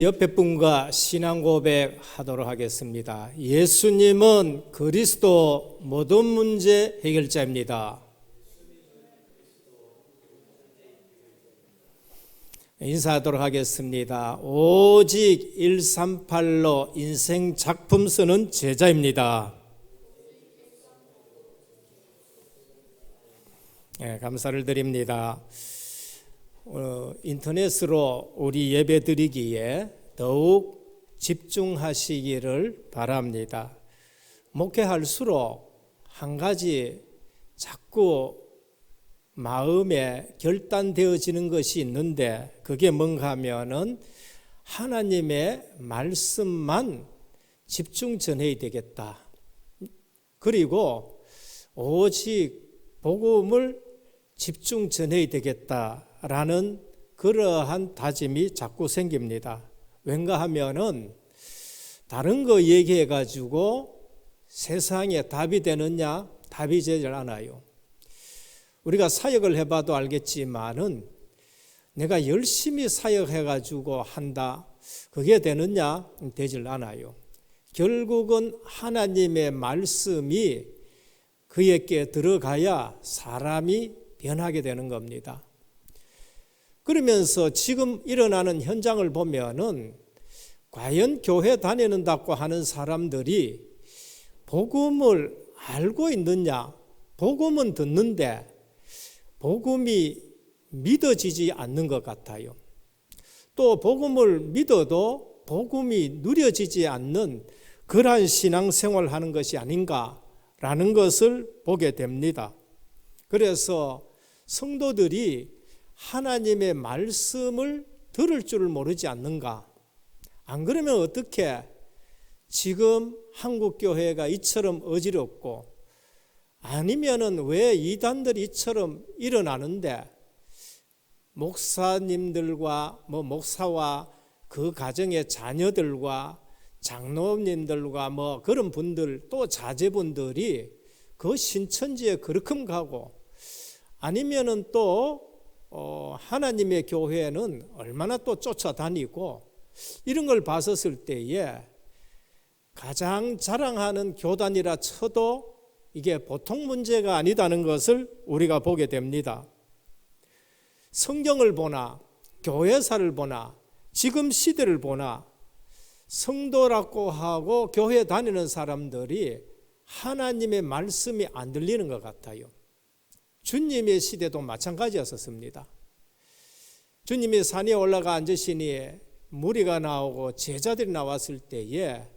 옆에 분과 신앙 고백하도록 하겠습니다. 예수님은 그리스도 모든 문제 해결자입니다. 인사하도록 하겠습니다. 오직 138로 인생 작품 쓰는 제자입니다. 감사를 드립니다. 인터넷으로 우리 예배 드리기에 더욱 집중하시기를 바랍니다. 목회할수록 한 가지 자꾸 마음에 결단되어지는 것이 있는데 그게 뭔가 하면은 하나님의 말씀만 집중 전해야 되겠다. 그리고 오직 복음을 집중 전해야 되겠다라는 그러한 다짐이 자꾸 생깁니다. 왠가 하면은 다른 거 얘기해 가지고 세상에 답이 되느냐? 답이 되질 않아요. 우리가 사역을 해봐도 알겠지만은 내가 열심히 사역해 가지고 한다. 그게 되느냐? 되질 않아요. 결국은 하나님의 말씀이 그에게 들어가야 사람이 변하게 되는 겁니다. 그러면서 지금 일어나는 현장을 보면은 과연 교회 다니는다고 하는 사람들이 복음을 알고 있느냐? 복음은 듣는데 복음이 믿어지지 않는 것 같아요. 또 복음을 믿어도 복음이 누려지지 않는 그러한 신앙생활을 하는 것이 아닌가라는 것을 보게 됩니다. 그래서 성도들이 하나님의 말씀을 들을 줄을 모르지 않는가? 안 그러면 어떻게 지금 한국교회가 이처럼 어지럽고 아니면은 왜 이단들이 이처럼 일어나는데 목사님들과 목사와 그 가정의 자녀들과 장로님들과 그런 분들 또 자제분들이 그 신천지에 그렇게 가고 아니면은 또 하나님의 교회는 얼마나 또 쫓아다니고 이런 걸 봤었을 때에 가장 자랑하는 교단이라 쳐도 이게 보통 문제가 아니다는 것을 우리가 보게 됩니다. 성경을 보나 교회사를 보나 지금 시대를 보나 성도라고 하고 교회 다니는 사람들이 하나님의 말씀이 안 들리는 것 같아요. 주님의 시대도 마찬가지였었습니다. 주님이 산에 올라가 앉으시니 무리가 나오고 제자들이 나왔을 때에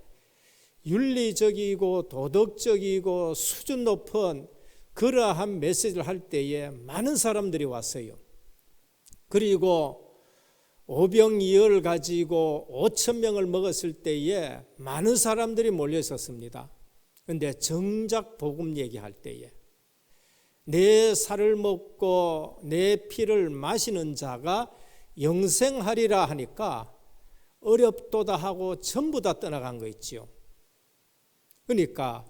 윤리적이고 도덕적이고 수준 높은 그러한 메시지를 할 때에 많은 사람들이 왔어요. 그리고 오병이어를 가지고 5,000명을 먹었을 때에 많은 사람들이 몰려 있었습니다. 그런데 정작 복음 얘기할 때에 내 살을 먹고 내 피를 마시는 자가 영생하리라 하니까 어렵도다 하고 전부 다 떠나간 거 있죠. 그러니까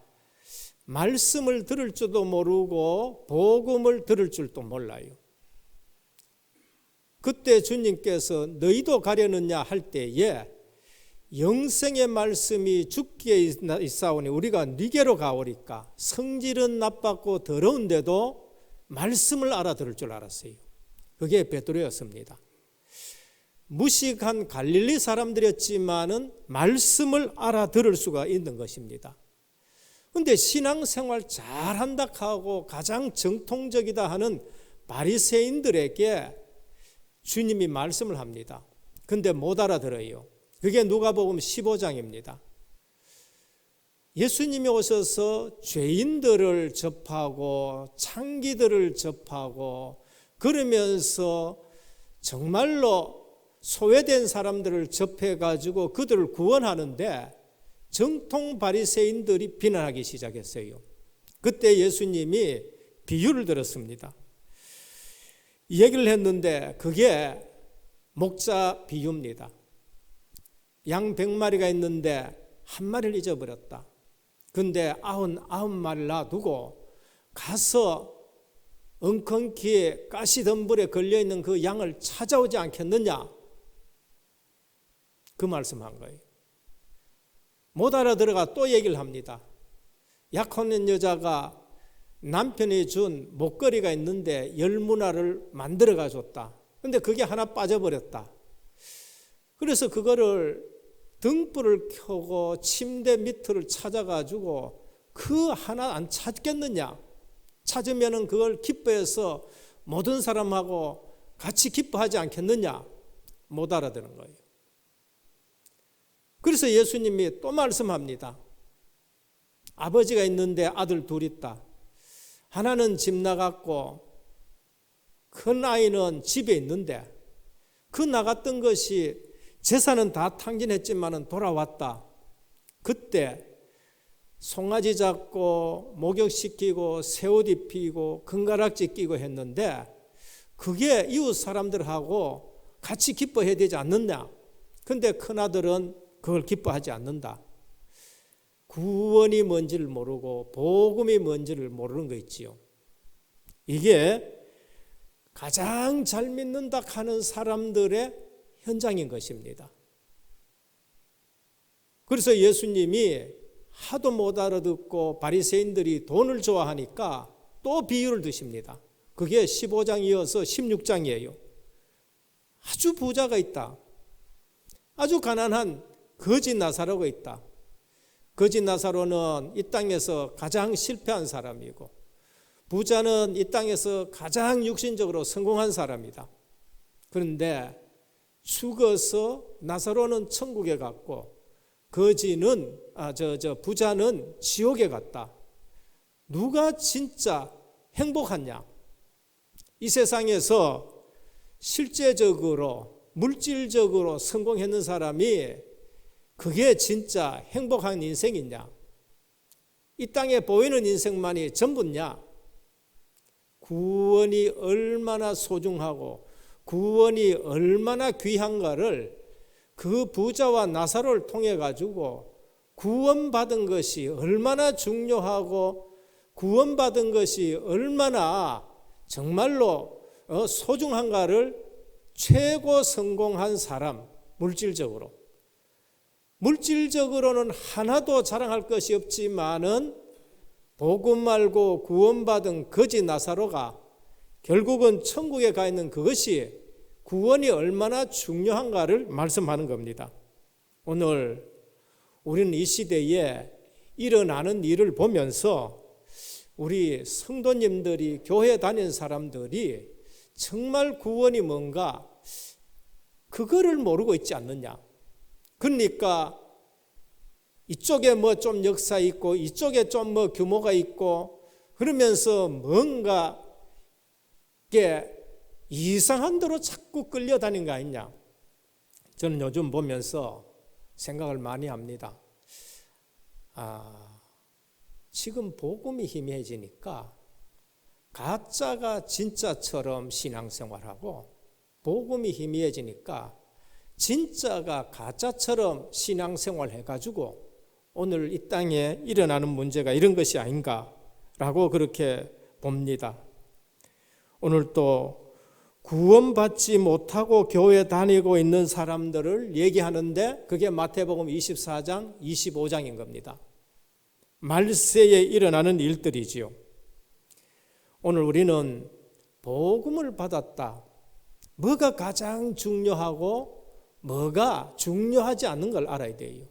말씀을 들을 줄도 모르고 복음을 들을 줄도 몰라요. 그때 주님께서 너희도 가려느냐 할 때에 영생의 말씀이 죽게 있사오니 우리가 네게로 가오리까 성질은 나빴고 더러운데도 말씀을 알아들을 줄 알았어요. 그게 베드로였습니다. 무식한 갈릴리 사람들이었지만은 말씀을 알아들을 수가 있는 것입니다. 그런데 신앙생활 잘한다 하고 가장 정통적이다 하는 바리새인들에게 주님이 말씀을 합니다. 그런데 못 알아들어요. 그게 누가복음 15장입니다. 예수님이 오셔서 죄인들을 접하고 창기들을 접하고 그러면서 정말로 소외된 사람들을 접해가지고 그들을 구원하는데 정통 바리새인들이 비난하기 시작했어요. 그때 예수님이 비유를 들었습니다. 이 얘기를 했는데 그게 목자 비유입니다. 양 100마리가 있는데 한 마리를 잊어버렸다. 근데 99마리를 놔두고 가서 엉겅퀴에 가시덤불에 걸려있는 그 양을 찾아오지 않겠느냐? 그 말씀한 거예요. 못 알아들어가 또 얘기를 합니다. 약혼된 여자가 남편이 준 목걸이가 있는데 열무나를 만들어가 줬다. 근데 그게 하나 빠져버렸다. 그래서 그거를 등불을 켜고 침대 밑을 찾아가지고 그 하나 안 찾겠느냐? 찾으면은 그걸 기뻐해서 모든 사람하고 같이 기뻐하지 않겠느냐? 못 알아듣는 거예요. 그래서 예수님이 또 말씀합니다. 아버지가 있는데 아들 둘 있다. 하나는 집 나갔고 큰 아이는 집에 있는데 그 나갔던 것이 재산은 다 탕진했지만은 돌아왔다. 그때 송아지 잡고 목욕시키고 새 옷 입히고 금가락지 끼고 했는데 그게 이웃 사람들하고 같이 기뻐해야 되지 않느냐. 근데 큰아들은 그걸 기뻐하지 않는다. 구원이 뭔지를 모르고 복음이 뭔지를 모르는 거 있지요. 이게 가장 잘 믿는다 하는 사람들의 현장인 것입니다. 그래서 예수님이 하도 못 알아듣고 바리새인들이 돈을 좋아하니까 또 비유를 드십니다. 그게 15장 이어서 16장이에요. 아주 부자가 있다. 아주 가난한 거지 나사로가 있다. 거지 나사로는 이 땅에서 가장 실패한 사람이고 부자는 이 땅에서 가장 육신적으로 성공한 사람이다. 그런데 죽어서 나사로는 천국에 갔고 거지는 부자는 지옥에 갔다. 누가 진짜 행복하냐? 이 세상에서 실제적으로 물질적으로 성공했는 사람이 그게 진짜 행복한 인생이냐? 이 땅에 보이는 인생만이 전부냐? 구원이 얼마나 소중하고 구원이 얼마나 귀한가를 그 부자와 나사로를 통해 가지고 구원받은 것이 얼마나 중요하고 구원받은 것이 얼마나 정말로 소중한가를 최고 성공한 사람, 물질적으로는 하나도 자랑할 것이 없지만은 복음 말고 구원받은 거지 나사로가 결국은 천국에 가 있는 그것이 구원이 얼마나 중요한가를 말씀하는 겁니다. 오늘 우리는 이 시대에 일어나는 일을 보면서 우리 성도님들이 교회 다니는 사람들이 정말 구원이 뭔가 그거를 모르고 있지 않느냐. 그러니까 이쪽에 뭐 좀 역사 있고 이쪽에 좀 뭐 규모가 있고 그러면서 뭔가 이게 이상한 대로 자꾸 끌려다니는 거 아니냐. 저는 요즘 보면서 생각을 많이 합니다. 지금 복음이 희미해지니까 가짜가 진짜처럼 신앙생활하고 복음이 희미해지니까 진짜가 가짜처럼 신앙생활 해가지고 오늘 이 땅에 일어나는 문제가 이런 것이 아닌가라고 그렇게 봅니다. 오늘 또 구원받지 못하고 교회 다니고 있는 사람들을 얘기하는데 그게 마태복음 24장, 25장인 겁니다. 말세에 일어나는 일들이지요. 오늘 우리는 복음을 받았다. 뭐가 가장 중요하고 뭐가 중요하지 않은 걸 알아야 돼요.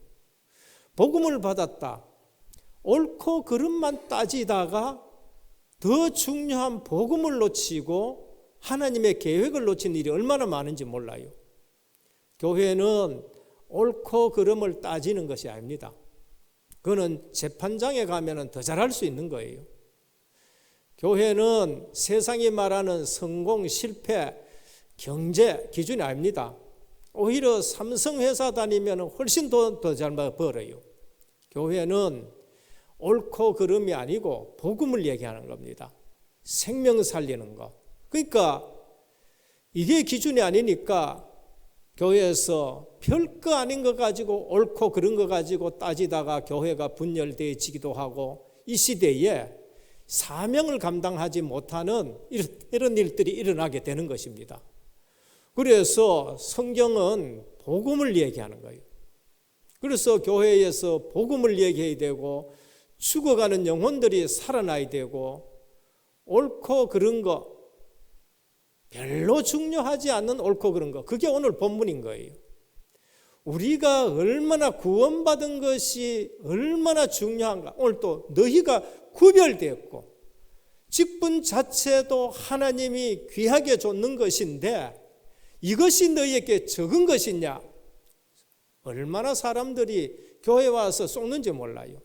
복음을 받았다. 옳고 그름만 따지다가 더 중요한 복음을 놓치고 하나님의 계획을 놓친 일이 얼마나 많은지 몰라요. 교회는 옳고 그름을 따지는 것이 아닙니다. 그거는 재판장에 가면 더 잘할 수 있는 거예요. 교회는 세상이 말하는 성공, 실패, 경제 기준이 아닙니다. 오히려 삼성회사 다니면 훨씬 더 잘 벌어요. 교회는 옳고 그름이 아니고 복음을 얘기하는 겁니다. 생명 살리는 거. 그러니까 이게 기준이 아니니까 교회에서 별거 아닌 거 가지고 옳고 그런 거 가지고 따지다가 교회가 분열되어지기도 하고 이 시대에 사명을 감당하지 못하는 이런 일들이 일어나게 되는 것입니다. 그래서 성경은 복음을 얘기하는 거예요. 그래서 교회에서 복음을 얘기해야 되고 죽어가는 영혼들이 살아나야 되고 옳고 그른 거 별로 중요하지 않는 옳고 그른 거, 그게 오늘 본문인 거예요. 우리가 얼마나 구원받은 것이 얼마나 중요한가. 오늘 또 너희가 구별되었고 직분 자체도 하나님이 귀하게 줬는 것인데 이것이 너희에게 적은 것이냐. 얼마나 사람들이 교회 와서 쏟는지 몰라요.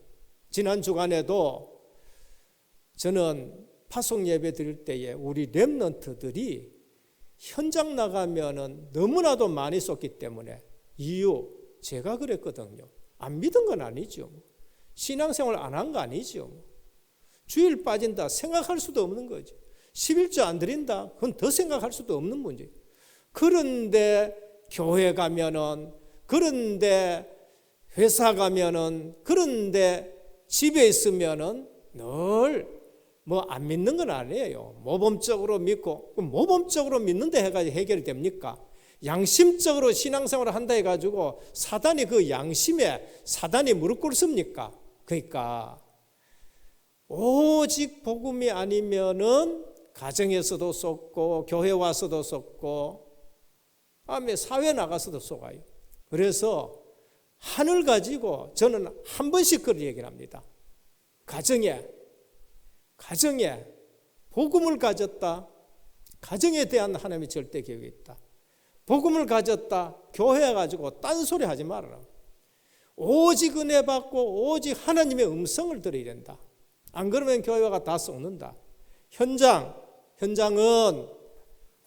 지난 주간에도 저는 파송 예배 드릴 때에 우리 렘넌트들이 현장 나가면은 너무나도 많이 쏟기 때문에 이유 제가 그랬거든요. 안 믿은 건 아니죠. 신앙생활 안 한 거 아니죠. 주일 빠진다 생각할 수도 없는 거죠. 11조 안 드린다 그건 더 생각할 수도 없는 문제. 그런데 교회 가면은, 그런데 회사 가면은, 그런데 집에 있으면은 늘 뭐 안 믿는 건 아니에요. 모범적으로 믿고, 모범적으로 믿는데 해가지고 해결이 됩니까? 양심적으로 신앙생활을 한다 해가지고 사단이 그 양심에 사단이 무릎 꿇습니까? 그러니까 오직 복음이 아니면은 가정에서도 쏟고 교회 와서도 쏟고 다음에 사회 나가서도 쏟아요. 그래서 하늘 가지고 저는 한 번씩 그런 얘기를 합니다. 가정에 복음을 가졌다. 가정에 대한 하나님의 절대 계획이 있다. 복음을 가졌다. 교회 가지고 딴소리 하지 말아라. 오직 은혜 받고 오직 하나님의 음성을 들어야 된다. 안 그러면 교회가 다 썩는다. 현장은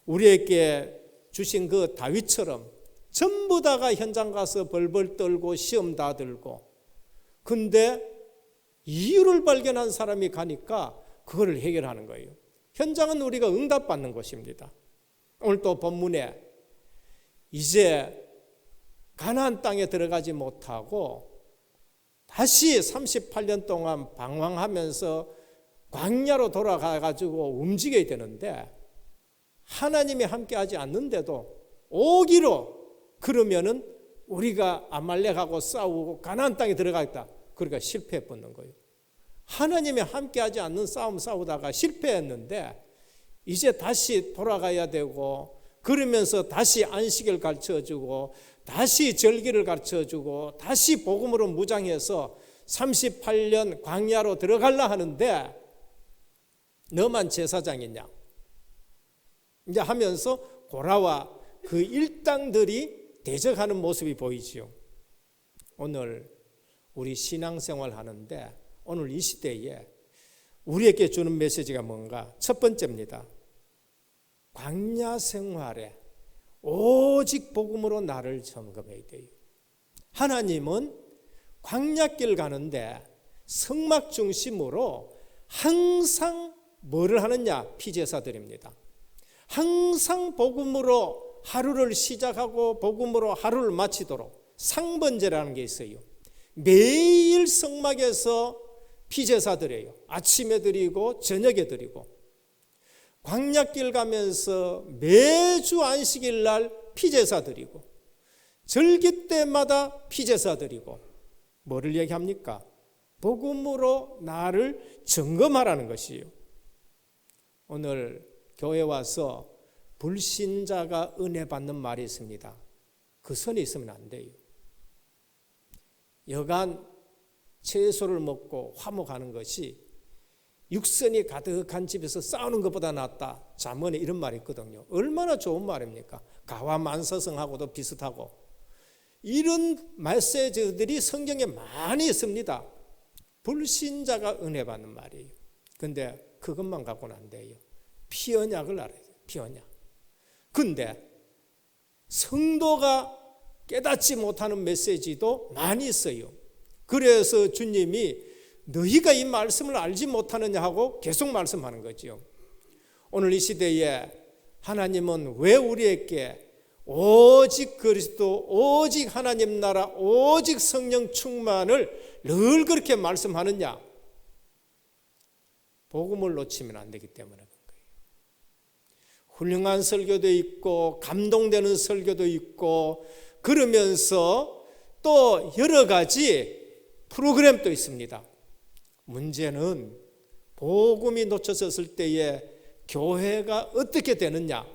우리에게 주신 그 다윗처럼 전부 다가 현장 가서 벌벌 떨고 시험 다 들고, 근데 이유를 발견한 사람이 가니까 그거를 해결하는 거예요. 현장은 우리가 응답받는 곳입니다. 오늘 또 본문에 이제 가나안 땅에 들어가지 못하고 다시 38년 동안 방황하면서 광야로 돌아가가지고 움직여야 되는데 하나님이 함께하지 않는데도 오기로 그러면은 우리가 아말렉하고 싸우고 가나안 땅에 들어가겠다. 그러니까 실패해 버는 거예요. 하나님이 함께하지 않는 싸움 싸우다가 실패했는데 이제 다시 돌아가야 되고, 그러면서 다시 안식을 가르쳐주고 다시 절기를 가르쳐주고 다시 복음으로 무장해서 38년 광야로 들어가려 하는데 너만 제사장이냐 이제 하면서 고라와 그 일당들이 대적하는 모습이 보이지요. 오늘 우리 신앙생활 하는데 오늘 이 시대에 우리에게 주는 메시지가 뭔가? 첫 번째입니다. 광야 생활에 오직 복음으로 나를 점검해야 돼요. 하나님은 광야길 가는데 성막 중심으로 항상 뭐를 하느냐? 피제사 드립니다. 항상 복음으로 하루를 시작하고 복음으로 하루를 마치도록 상번제라는 게 있어요. 매일 성막에서 피제사 드려요. 아침에 드리고 저녁에 드리고, 광야길 가면서 매주 안식일 날 피제사 드리고, 절기 때마다 피제사 드리고, 뭐를 얘기합니까? 복음으로 나를 점검하라는 것이에요. 오늘 교회 와서 불신자가 은혜 받는 말이 있습니다. 그 선이 있으면 안 돼요. 여간 채소를 먹고 화목하는 것이 육선이 가득한 집에서 싸우는 것보다 낫다. 잠언에 이런 말이 있거든요. 얼마나 좋은 말입니까? 가와 만서성하고도 비슷하고 이런 메시지들이 성경에 많이 있습니다. 불신자가 은혜 받는 말이에요. 근데 그것만 갖고는 안 돼요. 피언약을 알아야 돼요. 피언약. 근데 성도가 깨닫지 못하는 메시지도 많이 있어요. 그래서 주님이 너희가 이 말씀을 알지 못하느냐 하고 계속 말씀하는 거죠. 오늘 이 시대에 하나님은 왜 우리에게 오직 그리스도, 오직 하나님 나라, 오직 성령 충만을 늘 그렇게 말씀하느냐? 복음을 놓치면 안 되기 때문에 그런 거예요. 훌륭한 설교도 있고 감동되는 설교도 있고 그러면서 또 여러 가지 프로그램도 있습니다. 문제는 복음이 놓쳐졌을 때에 교회가 어떻게 되느냐?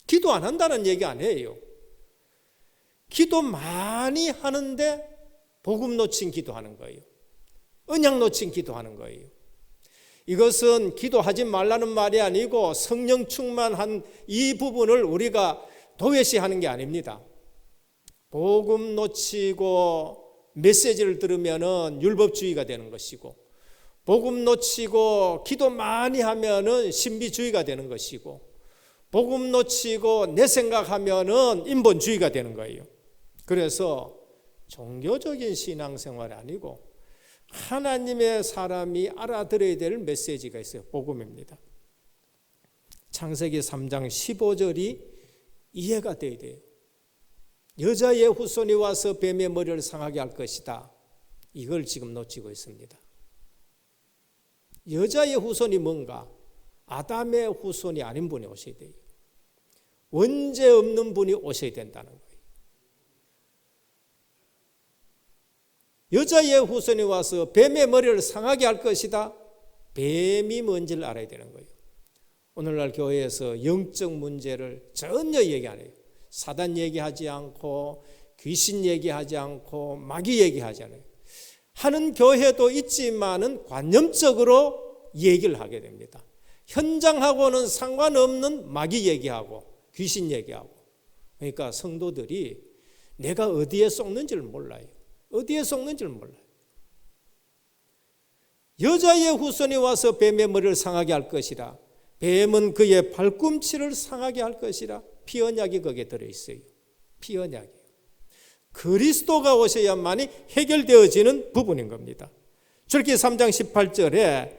기도 안 한다는 얘기 아니에요. 기도 많이 하는데 복음 놓친 기도하는 거예요. 언약 놓친 기도하는 거예요. 이것은 기도하지 말라는 말이 아니고 성령 충만한 이 부분을 우리가 도외시하는 게 아닙니다. 복음 놓치고 메시지를 들으면은 율법주의가 되는 것이고, 복음 놓치고 기도 많이 하면은 신비주의가 되는 것이고, 복음 놓치고 내 생각하면은 인본주의가 되는 거예요. 그래서 종교적인 신앙생활이 아니고 하나님의 사람이 알아들어야 될 메시지가 있어요. 복음입니다. 창세기 3장 15절이 이해가 돼야 돼요. 여자의 후손이 와서 뱀의 머리를 상하게 할 것이다. 이걸 지금 놓치고 있습니다. 여자의 후손이 뭔가? 아담의 후손이 아닌 분이 오셔야 돼요. 원죄 없는 분이 오셔야 된다는 거예요. 여자의 후손이 와서 뱀의 머리를 상하게 할 것이다. 뱀이 뭔지를 알아야 되는 거예요. 오늘날 교회에서 영적 문제를 전혀 얘기 안 해요. 사단 얘기하지 않고 귀신 얘기하지 않고 마귀 얘기하지 않아요. 하는 교회도 있지만은 관념적으로 얘기를 하게 됩니다. 현장하고는 상관없는 마귀 얘기하고 귀신 얘기하고. 그러니까 성도들이 내가 어디에 속는지를 몰라요. 어디에 속는지를 몰라요. 여자의 후손이 와서 뱀의 머리를 상하게 할 것이라. 뱀은 그의 발꿈치를 상하게 할 것이라. 피언약이 거기에 들어있어요. 피언약이에요. 그리스도가 오셔야만이 해결되어지는 부분인 겁니다. 출애굽기 3장 18절에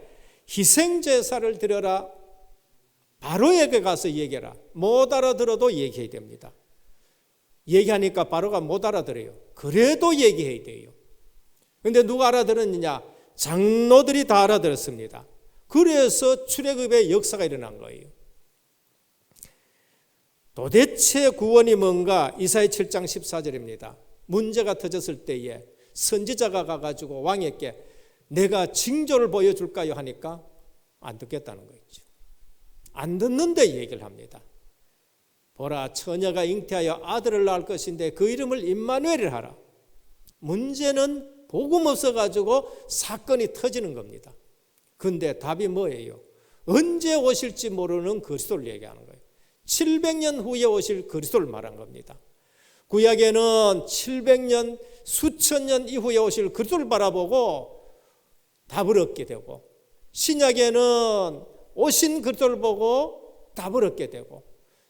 희생제사를 드려라. 바로에게 가서 얘기해라. 못 알아들어도 얘기해야 됩니다. 얘기하니까 바로가 못 알아들어요. 그래도 얘기해야 돼요. 그런데 누가 알아들었느냐? 장로들이 다 알아들었습니다. 그래서 출애굽의 역사가 일어난 거예요. 도대체 구원이 뭔가? 이사야 7장 14절입니다. 문제가 터졌을 때에 선지자가 가가지고 왕에게 내가 징조를 보여줄까요? 하니까 안 듣겠다는 거죠. 안 듣는데 얘기를 합니다. 보라, 처녀가 잉태하여 아들을 낳을 것인데 그 이름을 임마누엘이라 하라. 문제는 복음 없어가지고 사건이 터지는 겁니다. 근데 답이 뭐예요? 언제 오실지 모르는 그리스도를 얘기하는 거예요. 700년 후에 오실 그리스도를 말한 겁니다. 구약에는 700년, 수천 년 이후에 오실 그리스도를 바라보고 답을 얻게 되고, 신약에는 오신 그리스도를 보고 답을 얻게 되고,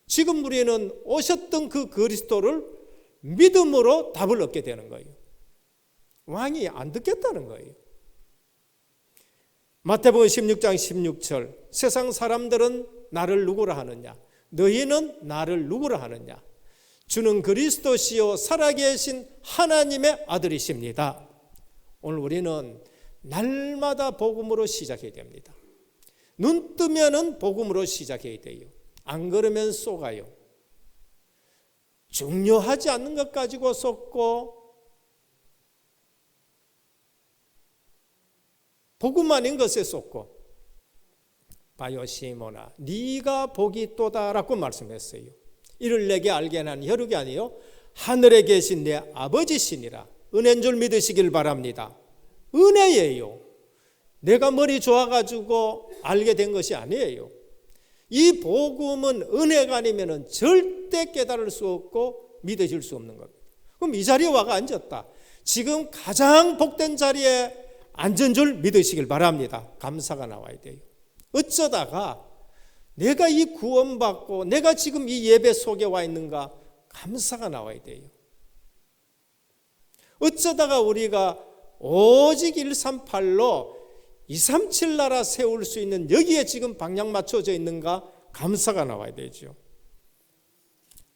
지금 우리는 오셨던 그 그리스도를 믿음으로 답을 얻게 되는 거예요. 왕이 안 듣겠다는 거예요. 마태복음 16장 16절 세상 사람들은 나를 누구라 하느냐? 너희는 나를 누구라 하느냐? 주는 그리스도시요 살아계신 하나님의 아들이십니다. 오늘 우리는 날마다 복음으로 시작해야 됩니다. 눈 뜨면은 복음으로 시작해야 돼요. 안 그러면 속아요. 중요하지 않는 것 가지고 속고 복음 아닌 것에 속고. 바요 시모나 네가 복이 또다라고 말씀했어요. 이를 내게 알게 한 혈육이 아니요 하늘에 계신 내 아버지시니라. 은혜인 줄 믿으시길 바랍니다. 은혜예요. 내가 머리 좋아가지고 알게 된 것이 아니에요. 이 복음은 은혜가 아니면 절대 깨달을 수 없고 믿어질 수 없는 겁니다. 그럼 이 자리에 와가 앉았다. 지금 가장 복된 자리에 앉은 줄 믿으시길 바랍니다. 감사가 나와야 돼요. 어쩌다가 내가 이 구원받고 내가 지금 이 예배 속에 와 있는가? 감사가 나와야 돼요. 어쩌다가 우리가 오직 138로 237 나라 세울 수 있는 여기에 지금 방향 맞춰져 있는가? 감사가 나와야 되죠.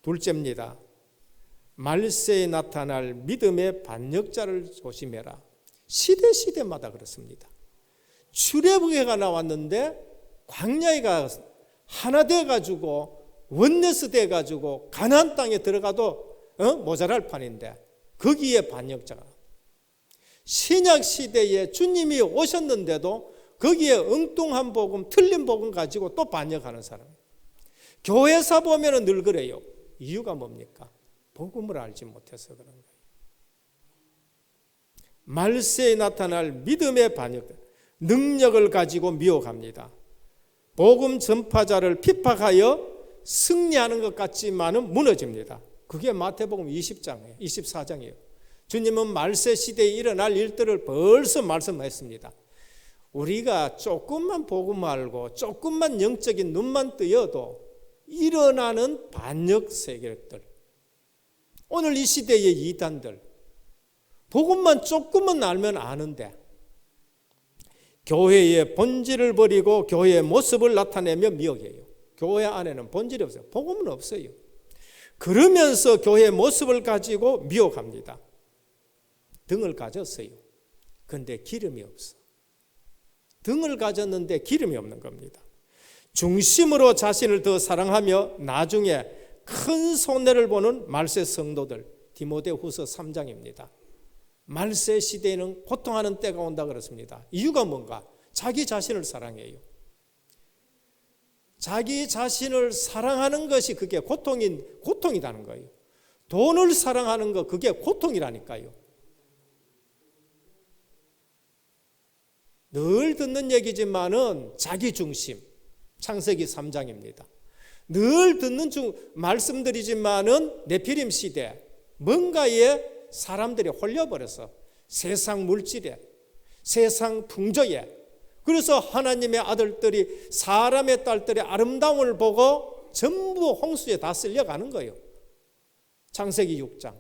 둘째입니다. 말세에 나타날 믿음의 반역자를 조심해라. 시대마다 그렇습니다. 출애굽기가 나왔는데 광야가 하나 돼가지고 원내스 돼가지고 가나안 땅에 들어가도 모자랄 판인데 거기에 반역자가 신약 시대에 주님이 오셨는데도 거기에 엉뚱한 복음, 틀린 복음 가지고 또 반역하는 사람. 교회사 보면 늘 그래요. 이유가 뭡니까? 복음을 알지 못해서 그런 거예요. 말세에 나타날 믿음의 반역, 능력을 가지고 미혹합니다. 복음 전파자를 핍박하여 승리하는 것 같지만은 무너집니다. 그게 마태복음 20장이에요. 24장이에요. 주님은 말세 시대에 일어날 일들을 벌써 말씀했습니다. 우리가 조금만 복음 알고 조금만 영적인 눈만 뜨여도 일어나는 반역 세력들, 오늘 이 시대의 이단들, 복음만 조금만 알면 아는데 교회의 본질을 버리고 교회의 모습을 나타내며 미혹해요. 교회 안에는 본질이 없어요. 복음은 없어요. 그러면서 교회의 모습을 가지고 미혹합니다. 등을 가졌어요. 그런데 기름이 없어. 등을 가졌는데 기름이 없는 겁니다. 중심으로 자신을 더 사랑하며 나중에 큰 손해를 보는 말세 성도들, 디모데후서 3장입니다. 말세 시대에는 고통하는 때가 온다 그렇습니다. 이유가 뭔가? 자기 자신을 사랑해요. 자기 자신을 사랑하는 것이 그게 고통이라는 거예요. 돈을 사랑하는 거 그게 고통이라니까요. 늘 듣는 얘기지만은 자기 중심, 창세기 3장입니다. 늘 듣는 말씀들이지만은 네피림 시대 뭔가에 사람들이 홀려버려서 세상 물질에, 세상 풍조에, 그래서 하나님의 아들들이, 사람의 딸들의 아름다움을 보고 전부 홍수에 다 쓸려가는 거예요. 창세기 6장,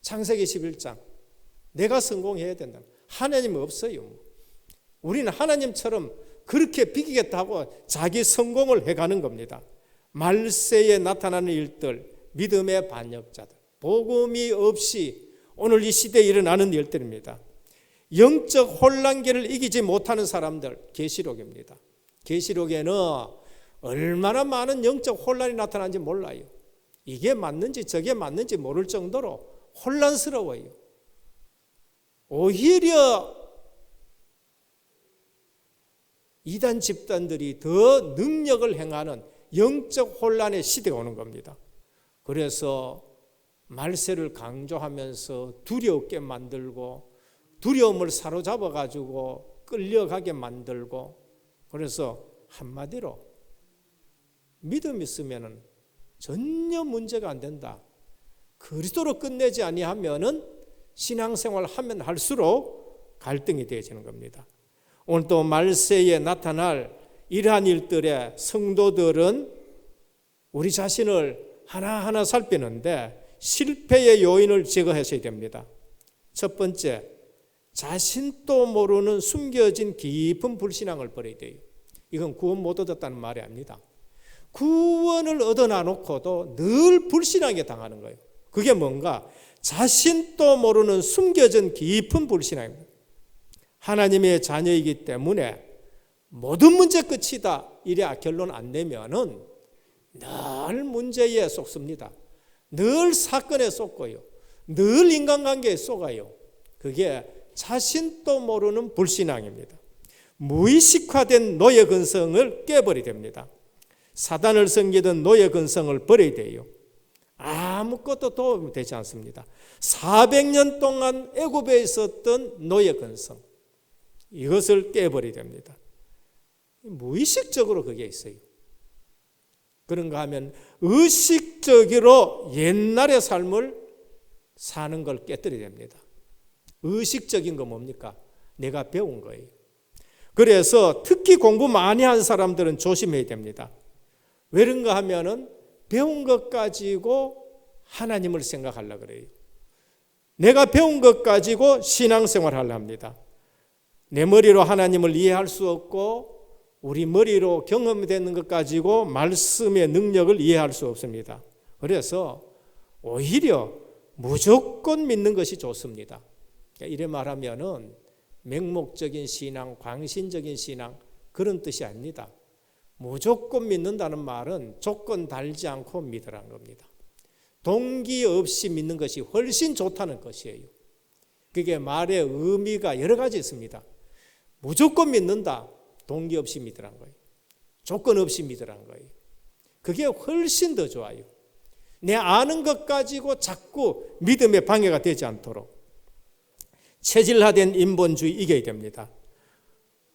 창세기 11장. 내가 성공해야 된다. 하나님 없어요. 우리는 하나님처럼 그렇게 비기겠다고 자기 성공을 해가는 겁니다. 말세에 나타나는 일들, 믿음의 반역자들, 복음이 없이 오늘 이 시대에 일어나는 일들입니다. 영적 혼란기를 이기지 못하는 사람들, 계시록입니다. 계시록에는 얼마나 많은 영적 혼란이 나타나는지 몰라요. 이게 맞는지 저게 맞는지 모를 정도로 혼란스러워요. 오히려 이단 집단들이 더 능력을 행하는 영적 혼란의 시대가 오는 겁니다. 그래서 말세를 강조하면서 두렵게 만들고 두려움을 사로잡아 가지고 끌려가게 만들고, 그래서 한마디로 믿음 있으면은 전혀 문제가 안 된다. 그리스도로 끝내지 아니하면은 신앙생활 하면 할수록 갈등이 되어지는 겁니다. 오늘 또 말세에 나타날 이러한 일들에 성도들은 우리 자신을 하나하나 살피는데 실패의 요인을 제거하셔야 됩니다. 첫 번째, 자신도 모르는 숨겨진 깊은 불신앙을 버려야 돼요. 이건 구원 못 얻었다는 말이 아닙니다. 구원을 얻어놔 놓고도 늘 불신앙에 당하는 거예요. 그게 뭔가? 자신도 모르는 숨겨진 깊은 불신앙입니다. 하나님의 자녀이기 때문에 모든 문제 끝이다 이래 결론 안 내면은 늘 문제에 쏟습니다. 늘 사건에 쏟고요. 늘 인간관계에 쏟아요. 그게 자신도 모르는 불신앙입니다. 무의식화된 노예 근성을 깨버려야 됩니다. 사단을 섬기던 노예 근성을 버려야 돼요. 아무것도 도움이 되지 않습니다. 400년 동안 애굽에 있었던 노예 근성, 이것을 깨버려야 됩니다. 무의식적으로 그게 있어요. 그런가 하면 의식적으로 옛날의 삶을 사는 걸 깨뜨려야 됩니다. 의식적인 거 뭡니까? 내가 배운 거예요. 그래서 특히 공부 많이 한 사람들은 조심해야 됩니다. 왜 그런가 하면은 배운 것 가지고 하나님을 생각하려고 그래요. 내가 배운 것 가지고 신앙생활을 하려 합니다. 내 머리로 하나님을 이해할 수 없고 우리 머리로 경험되는 것 가지고 말씀의 능력을 이해할 수 없습니다. 그래서 오히려 무조건 믿는 것이 좋습니다. 이래 말하면은 맹목적인 신앙, 광신적인 신앙 그런 뜻이 아닙니다. 무조건 믿는다는 말은 조건 달지 않고 믿으라는 겁니다. 동기 없이 믿는 것이 훨씬 좋다는 것이에요. 그게 말의 의미가 여러 가지 있습니다. 무조건 믿는다, 동기 없이 믿으라는 거예요. 조건 없이 믿으라는 거예요. 그게 훨씬 더 좋아요. 내 아는 것 가지고 자꾸 믿음의 방해가 되지 않도록 체질화된 인본주의 이겨야 됩니다.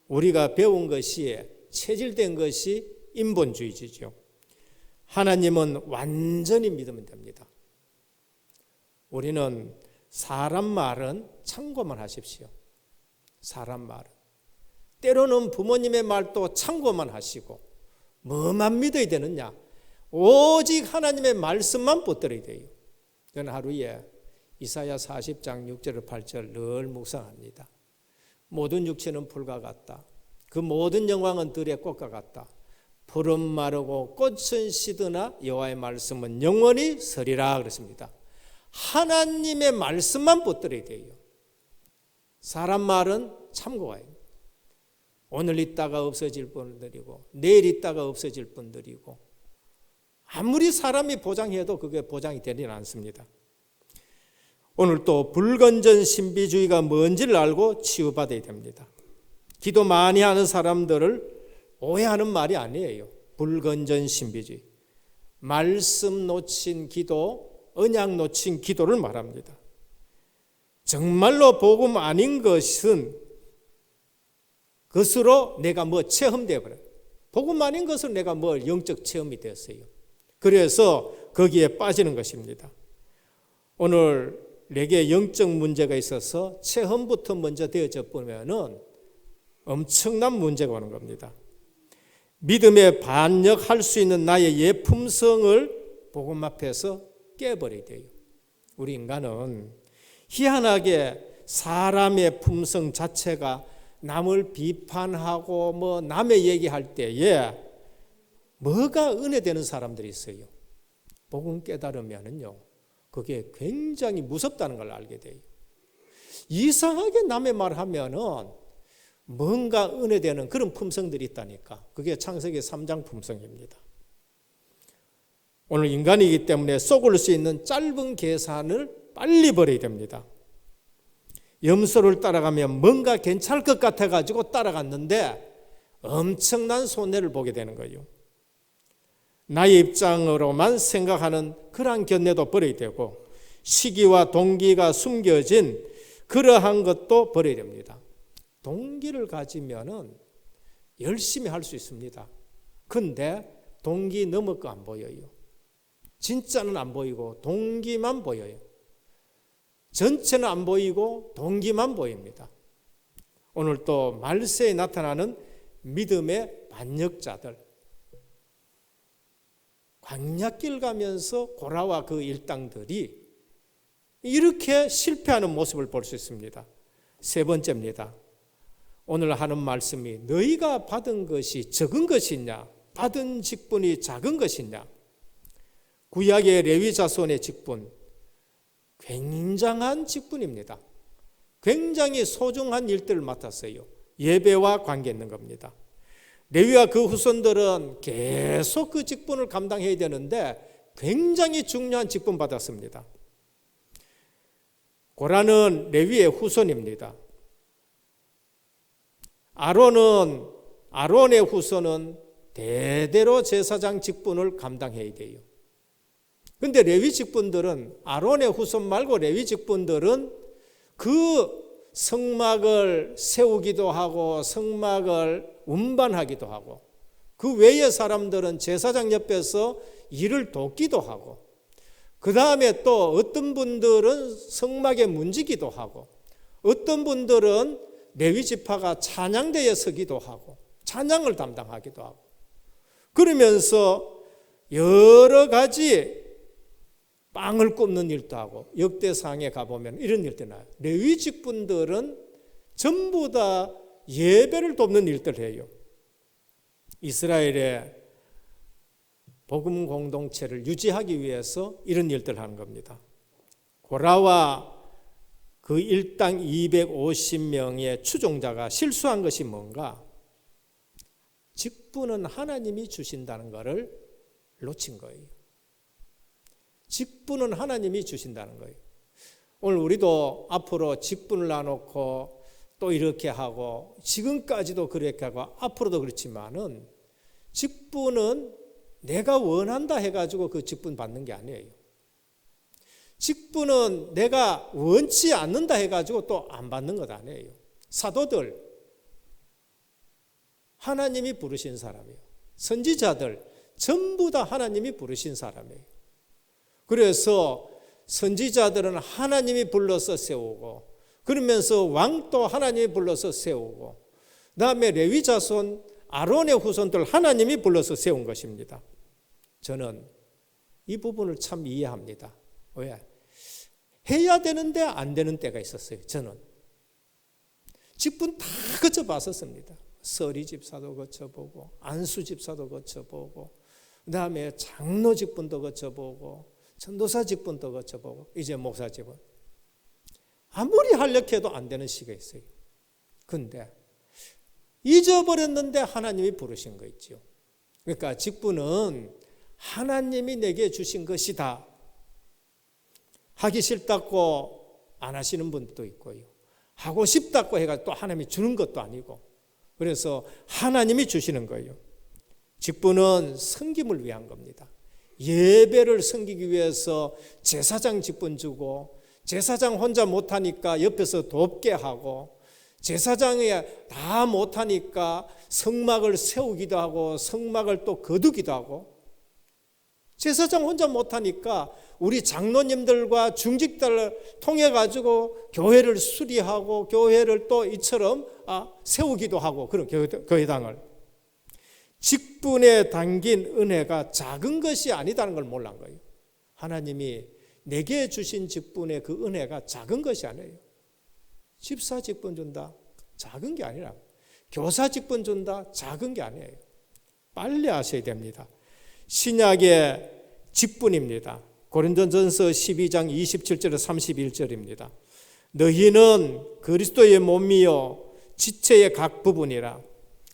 우리가 배운 것이 체질된 것이 인본주의죠. 하나님은 완전히 믿으면 됩니다. 우리는 사람 말은 참고만 하십시오. 사람 말은. 때로는 부모님의 말도 참고만 하시고 뭐만 믿어야 되느냐? 오직 하나님의 말씀만 붙들어야 돼요. 저는 하루에 이사야 40장 6절 8절 늘 묵상합니다. 모든 육체는 풀과 같다. 그 모든 영광은 들의 꽃과 같다. 풀은 마르고 꽃은 시드나 여호와의 말씀은 영원히 서리라 그랬습니다. 하나님의 말씀만 붙들어야 돼요. 사람 말은 참고해요. 오늘 있다가 없어질 분들이고 내일 있다가 없어질 분들이고 아무리 사람이 보장해도 그게 보장이 되지는 않습니다. 오늘 또 불건전 신비주의가 뭔지를 알고 치유받아야 됩니다. 기도 많이 하는 사람들을 오해하는 말이 아니에요. 불건전 신비주의. 말씀 놓친 기도, 언약 놓친 기도를 말합니다. 정말로 복음 아닌 것으로 내가 체험되어 버려요. 복음 아닌 것으로 내가 영적 체험이 되었어요. 그래서 거기에 빠지는 것입니다. 오늘 내게 영적 문제가 있어서 체험부터 먼저 되어져 보면은 엄청난 문제가 오는 겁니다. 믿음에 반역할 수 있는 나의 옛 품성을 복음 앞에서 깨버려야 돼요. 우리 인간은 희한하게 사람의 품성 자체가 남을 비판하고 남의 얘기할 때에 뭐가 은혜되는 사람들이 있어요. 복음 깨달으면은요, 그게 굉장히 무섭다는 걸 알게 돼요. 이상하게 남의 말 하면은 뭔가 은혜되는 그런 품성들이 있다니까. 그게 창세기 3장 품성입니다. 오늘 인간이기 때문에 속을 수 있는 짧은 계산을 빨리 버려야 됩니다. 염소를 따라가면 뭔가 괜찮을 것 같아가지고 따라갔는데 엄청난 손해를 보게 되는 거예요. 나의 입장으로만 생각하는 그러한 견해도 버려야 되고 시기와 동기가 숨겨진 그러한 것도 버려야 됩니다. 동기를 가지면은 열심히 할 수 있습니다. 근데 동기 넘을 거 안 보여요. 진짜는 안 보이고 동기만 보여요. 전체는 안 보이고 동기만 보입니다. 오늘 또 말세에 나타나는 믿음의 반역자들, 광야길 가면서 고라와 그 일당들이 이렇게 실패하는 모습을 볼 수 있습니다. 세 번째입니다. 오늘 하는 말씀이 너희가 받은 것이 적은 것이냐, 받은 직분이 작은 것이냐. 구약의 레위 자손의 직분, 굉장한 직분입니다. 굉장히 소중한 일들을 맡았어요. 예배와 관계 있는 겁니다. 레위와 그 후손들은 계속 그 직분을 감당해야 되는데 굉장히 중요한 직분 받았습니다. 고라는 레위의 후손입니다. 아론의 후손은 대대로 제사장 직분을 감당해야 돼요. 그런데 레위 직분들은 아론의 후손 말고 레위 직분들은 그 성막을 세우기도 하고 성막을 운반하기도 하고 그 외의 사람들은 제사장 옆에서 일을 돕기도 하고 그 다음에 또 어떤 분들은 성막에 문지기도 하고 어떤 분들은 레위 지파가 찬양대에 서기도 하고 찬양을 담당하기도 하고 그러면서 여러 가지 빵을 굽는 일도 하고 역대상에 가보면 이런 일도 나요. 레위 직분들은 전부 다 예배를 돕는 일들을 해요. 이스라엘의 복음 공동체를 유지하기 위해서 이런 일들을 하는 겁니다. 고라와 그 일당 250명의 추종자가 실수한 것이 뭔가? 직분은 하나님이 주신다는 것을 놓친 거예요. 직분은 하나님이 주신다는 거예요. 오늘 우리도 앞으로 직분을 나놓고 또 이렇게 하고 지금까지도 그렇게 하고 앞으로도 그렇지만은 직분은 내가 원한다 해가지고 그 직분 받는 게 아니에요. 직분은 내가 원치 않는다 해가지고 또 안 받는 것 아니에요. 사도들 하나님이 부르신 사람이에요. 선지자들 전부 다 하나님이 부르신 사람이에요. 그래서 선지자들은 하나님이 불러서 세우고 그러면서 왕도 하나님이 불러서 세우고 그다음에 레위 자손 아론의 후손들 하나님이 불러서 세운 것입니다. 저는 이 부분을 참 이해합니다. 왜? 해야 되는데 안 되는 때가 있었어요. 저는 직분 다 거쳐봤었습니다. 서리 집사도 거쳐보고 안수 집사도 거쳐보고 그다음에 장로 직분도 거쳐보고 전도사 직분도 거쳐보고 이제 목사 직분 아무리 하려고 해도 안 되는 시기가 있어요. 근데 잊어버렸는데 하나님이 부르신 거 있죠. 그러니까 직분은 하나님이 내게 주신 것이다. 하기 싫다고 안 하시는 분도 있고요. 하고 싶다고 해가 또 하나님이 주는 것도 아니고 그래서 하나님이 주시는 거예요. 직분은 섬김을 위한 겁니다. 예배를 섬기기 위해서 제사장 직분 주고 제사장 혼자 못하니까 옆에서 돕게 하고 제사장이 다 못하니까 성막을 세우기도 하고 성막을 또 거두기도 하고 제사장 혼자 못하니까 우리 장로님들과 중직들을 통해 가지고 교회를 수리하고 교회를 또 이처럼 세우기도 하고 그런 교회당을 직분에 담긴 은혜가 작은 것이 아니다는 걸 몰란 거예요. 하나님이 내게 주신 직분의 그 은혜가 작은 것이 아니에요. 집사 직분 준다 작은 게 아니라 교사 직분 준다 작은 게 아니에요. 빨리 아셔야 됩니다. 신약의 직분입니다. 고린도전서 12장 27절에서 31절입니다. 너희는 그리스도의 몸이요 지체의 각 부분이라.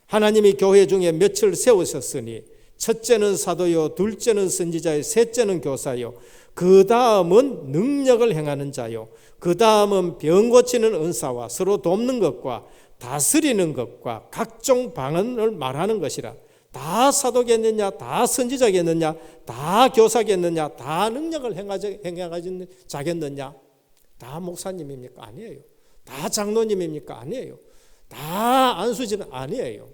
하나님이 교회 중에 몇을 세우셨으니 첫째는 사도요 둘째는 선지자요 셋째는 교사요 그 다음은 능력을 행하는 자요 그 다음은 병 고치는 은사와 서로 돕는 것과 다스리는 것과 각종 방언을 말하는 것이라. 다 사도겠느냐 다 선지자겠느냐 다 교사겠느냐 다 능력을 행하는 자겠느냐 다 목사님입니까? 아니에요. 다 장로님입니까? 아니에요. 다 안수지는 아니에요.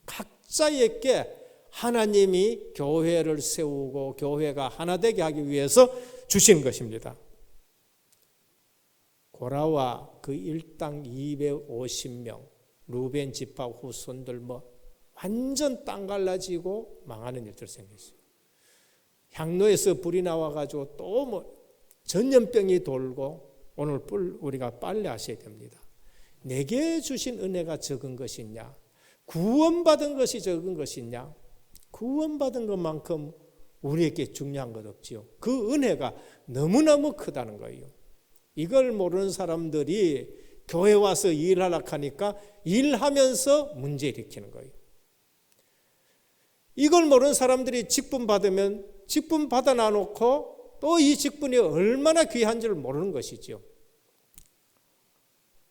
각자에게 하나님이 교회를 세우고 교회가 하나 되게 하기 위해서 주신 것입니다. 고라와 그 일당 250명 루벤 지파 후손들 완전 땅 갈라지고 망하는 일들 생겼어요. 향로에서 불이 나와가지고 또 전염병이 돌고 오늘 우리가 빨리 아셔야 됩니다. 내게 주신 은혜가 적은 것이냐 구원받은 것이 적은 것이냐 구원받은 것만큼 우리에게 중요한 것 없지요. 그 은혜가 너무너무 크다는 거예요. 이걸 모르는 사람들이 교회 와서 일하려고 하니까 일하면서 문제 일으키는 거예요. 이걸 모르는 사람들이 직분 받으면 직분 받아 놔놓고 또 이 직분이 얼마나 귀한지를 모르는 것이죠.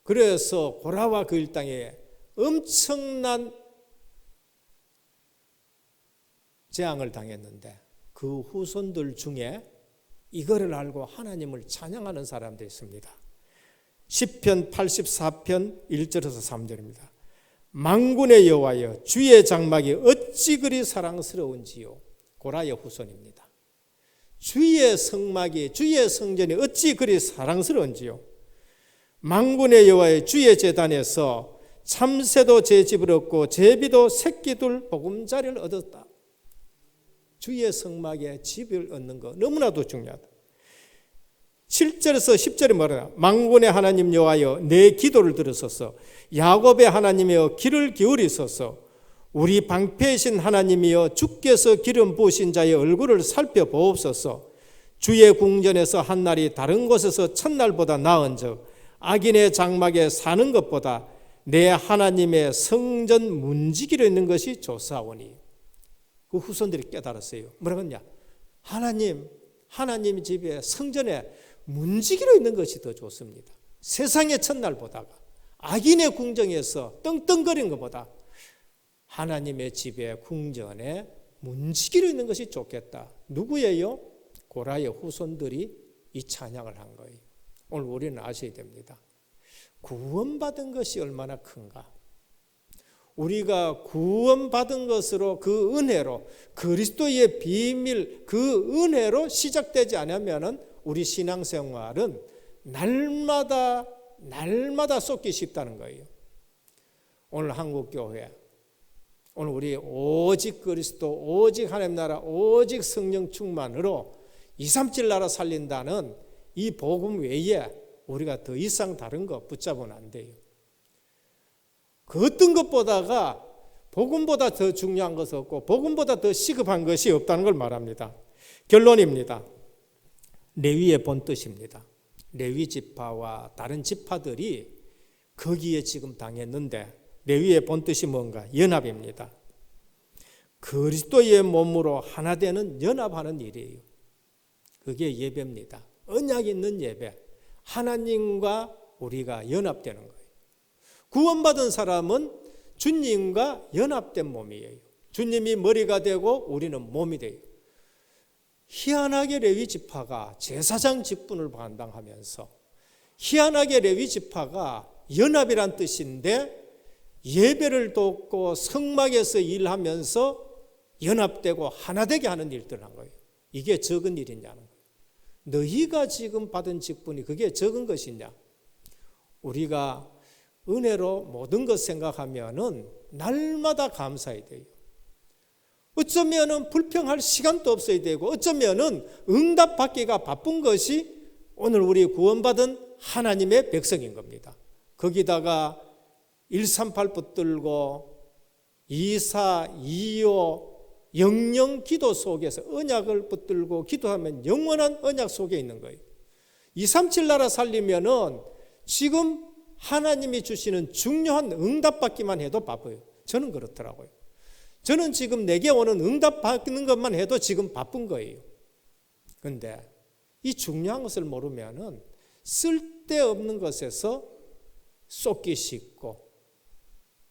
그래서 고라와 그 일당에 엄청난 재앙을 당했는데 그 후손들 중에 이거를 알고 하나님을 찬양하는 사람들이 있습니다. 시편 84편 1절에서 3절입니다. 만군의 여호와여 주의 장막이 어찌 그리 사랑스러운지요. 고라의 후손입니다. 주의 성막이 주의 성전이 어찌 그리 사랑스러운지요. 만군의 여호와의 주의 제단에서 참새도 제 집을 얻고 제비도 새끼들 보금자리를 얻었다. 주의 성막에 집을 얻는 거 너무나도 중요하다. 7절에서 10절에 말하라. 만군의 하나님 여호와여 내 기도를 들으소서. 야곱의 하나님이여 귀를 기울이소서. 우리 방패이신 하나님이여 주께서 기름 부으신 자의 얼굴을 살펴보옵소서. 주의 궁전에서 한 날이 다른 곳에서 첫날보다 나은즉 악인의 장막에 사는 것보다 내 하나님의 성전 문지기로 있는 것이 좋사오니. 그 후손들이 깨달았어요. 뭐라 그러냐? 하나님 집에 성전에 문지기로 있는 것이 더 좋습니다. 세상의 첫날보다가 악인의 궁정에서 떵떵거리는 것보다 하나님의 집에 궁전에 문지기로 있는 것이 좋겠다. 누구예요? 고라의 후손들이 이 찬양을 한 거예요. 오늘 우리는 아셔야 됩니다. 구원받은 것이 얼마나 큰가. 우리가 구원받은 것으로 그 은혜로 그리스도의 비밀 그 은혜로 시작되지 않으면 우리 신앙생활은 날마다 쏟기 쉽다는 거예요. 오늘 한국교회 오늘 우리 오직 그리스도 오직 하나님 나라 오직 성령 충만으로 237 나라 살린다는 이 복음 외에 우리가 더 이상 다른 거 붙잡으면 안 돼요. 그 어떤 것보다가 복음보다 더 중요한 것이 없고 복음보다 더 시급한 것이 없다는 걸 말합니다. 결론입니다. 레위의 본뜻입니다. 레위 지파와 다른 지파들이 거기에 지금 당했는데 레위의 본뜻이 뭔가? 연합입니다. 그리스도의 몸으로 하나 되는 연합하는 일이에요. 그게 예배입니다. 언약 있는 예배. 하나님과 우리가 연합되는 거예요. 구원받은 사람은 주님과 연합된 몸이에요. 주님이 머리가 되고 우리는 몸이 돼요. 희한하게 레위 지파가 제사장 직분을 감당하면서 희한하게 레위 지파가 연합이란 뜻인데 예배를 돕고 성막에서 일하면서 연합되고 하나 되게 하는 일들을 한 거예요. 이게 적은 일이냐는 거예요. 너희가 지금 받은 직분이 그게 적은 것이냐? 우리가 은혜로 모든 것 생각하면은 날마다 감사해야 돼요. 어쩌면은 불평할 시간도 없어야 되고 어쩌면은 응답받기가 바쁜 것이 오늘 우리 구원받은 하나님의 백성인 겁니다. 거기다가 138 붙들고 24, 25 영영 기도 속에서 언약을 붙들고 기도하면 영원한 언약 속에 있는 거예요. 237 나라 살리면은 지금 하나님이 주시는 중요한 응답받기만 해도 바빠요. 저는 그렇더라고요. 저는 지금 내게 오는 응답받는 것만 해도 지금 바쁜 거예요. 그런데 이 중요한 것을 모르면은 쓸데없는 것에서 쏟기 쉽고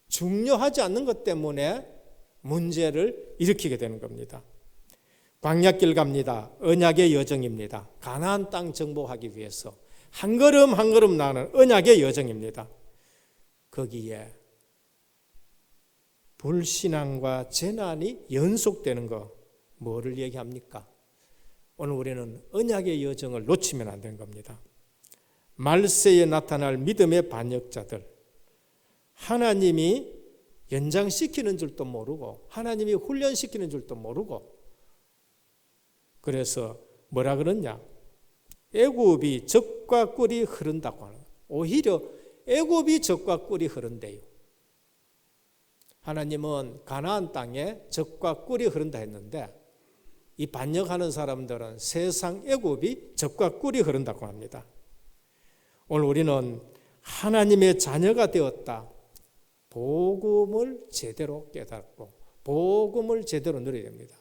중요하지 않는 것 때문에 문제를 일으키게 되는 겁니다. 광야길 갑니다. 언약의 여정입니다. 가나안 땅 정복하기 위해서 한 걸음 한 걸음 나가는 언약의 여정입니다. 거기에 불신앙과 재난이 연속되는 거 뭐를 얘기합니까? 오늘 우리는 언약의 여정을 놓치면 안 되는 겁니다. 말세에 나타날 믿음의 반역자들, 하나님이 연장시키는 줄도 모르고 하나님이 훈련시키는 줄도 모르고 그래서 뭐라 그러냐? 애굽이 젖과 꿀이 흐른다고 하는, 오히려 애굽이 젖과 꿀이 흐른대요. 하나님은 가나안 땅에 젖과 꿀이 흐른다 했는데 이 반역하는 사람들은 세상 애굽이 젖과 꿀이 흐른다고 합니다. 오늘 우리는 하나님의 자녀가 되었다. 복음을 제대로 깨닫고 복음을 제대로 누려야 됩니다.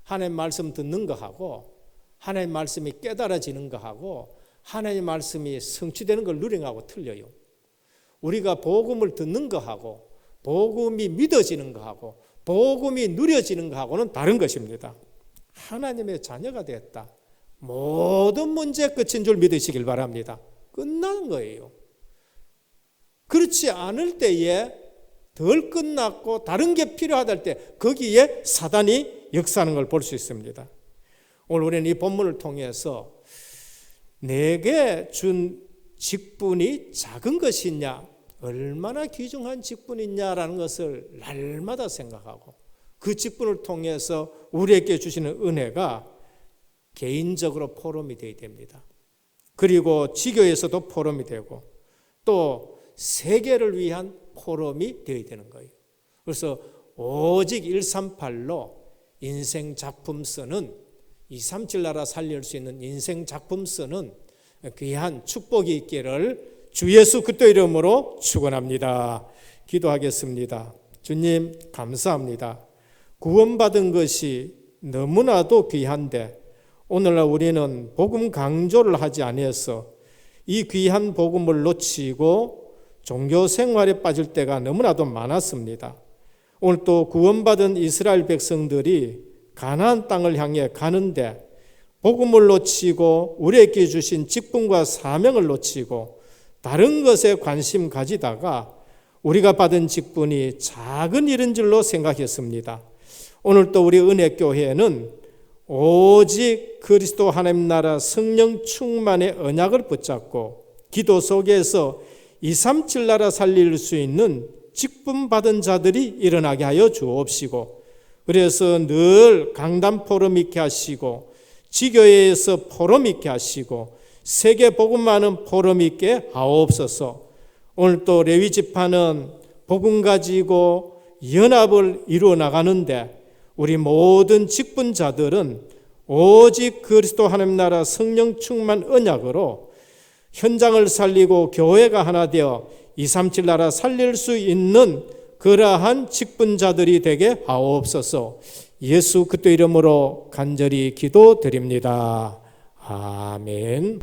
하나님 말씀 듣는 거하고 하나님 말씀이 깨달아지는 거하고 하나님 말씀이 성취되는 걸 누리는 거하고 틀려요. 우리가 복음을 듣는 거하고 복음이 믿어지는 거하고 복음이 누려지는 거하고는 다른 것입니다. 하나님의 자녀가 됐다. 모든 문제 끝인 줄 믿으시길 바랍니다. 끝나는 거예요. 그렇지 않을 때에 덜 끝났고 다른 게 필요하다 할 때 거기에 사단이 역사하는 걸 볼 수 있습니다. 오늘 우리는 이 본문을 통해서 내게 준 직분이 작은 것이냐, 얼마나 귀중한 직분이냐라는 것을 날마다 생각하고 그 직분을 통해서 우리에게 주시는 은혜가 개인적으로 포럼이 되어야 됩니다. 그리고 지교에서도 포럼이 되고 또 세계를 위한 포럼이 되어야 되는 거예요. 그래서 오직 138로 인생 작품 쓰는 237 나라 살릴 수 있는 인생 작품 쓰는 귀한 축복이 있기를 주 예수 그리스도 이름으로 축원합니다. 기도하겠습니다. 주님 감사합니다. 구원받은 것이 너무나도 귀한데 오늘날 우리는 복음 강조를 하지 아니해서 이 귀한 복음을 놓치고 종교 생활에 빠질 때가 너무나도 많았습니다. 오늘 또 구원받은 이스라엘 백성들이 가나안 땅을 향해 가는데 복음을 놓치고 우리에게 주신 직분과 사명을 놓치고 다른 것에 관심 가지다가 우리가 받은 직분이 작은 일인 줄로 생각했습니다. 오늘 또 우리 은혜교회는 오직 그리스도 하나님 나라 성령 충만의 언약을 붙잡고 기도 속에서 237 나라 살릴 수 있는 직분 받은 자들이 일어나게 하여 주옵시고, 그래서 늘 강단 포럼 있게 하시고 지교회에서 포럼 있게 하시고 세계 복음하는 포럼 있게 하옵소서. 오늘 또 레위 지파는 복음 가지고 연합을 이루어 나가는데 우리 모든 직분자들은 오직 그리스도 하나님 나라 성령 충만 언약으로 현장을 살리고 교회가 하나 되어 237 나라 살릴 수 있는 그러한 직분자들이 되게 하옵소서. 예수 그리스도 이름으로 간절히 기도드립니다. 아멘.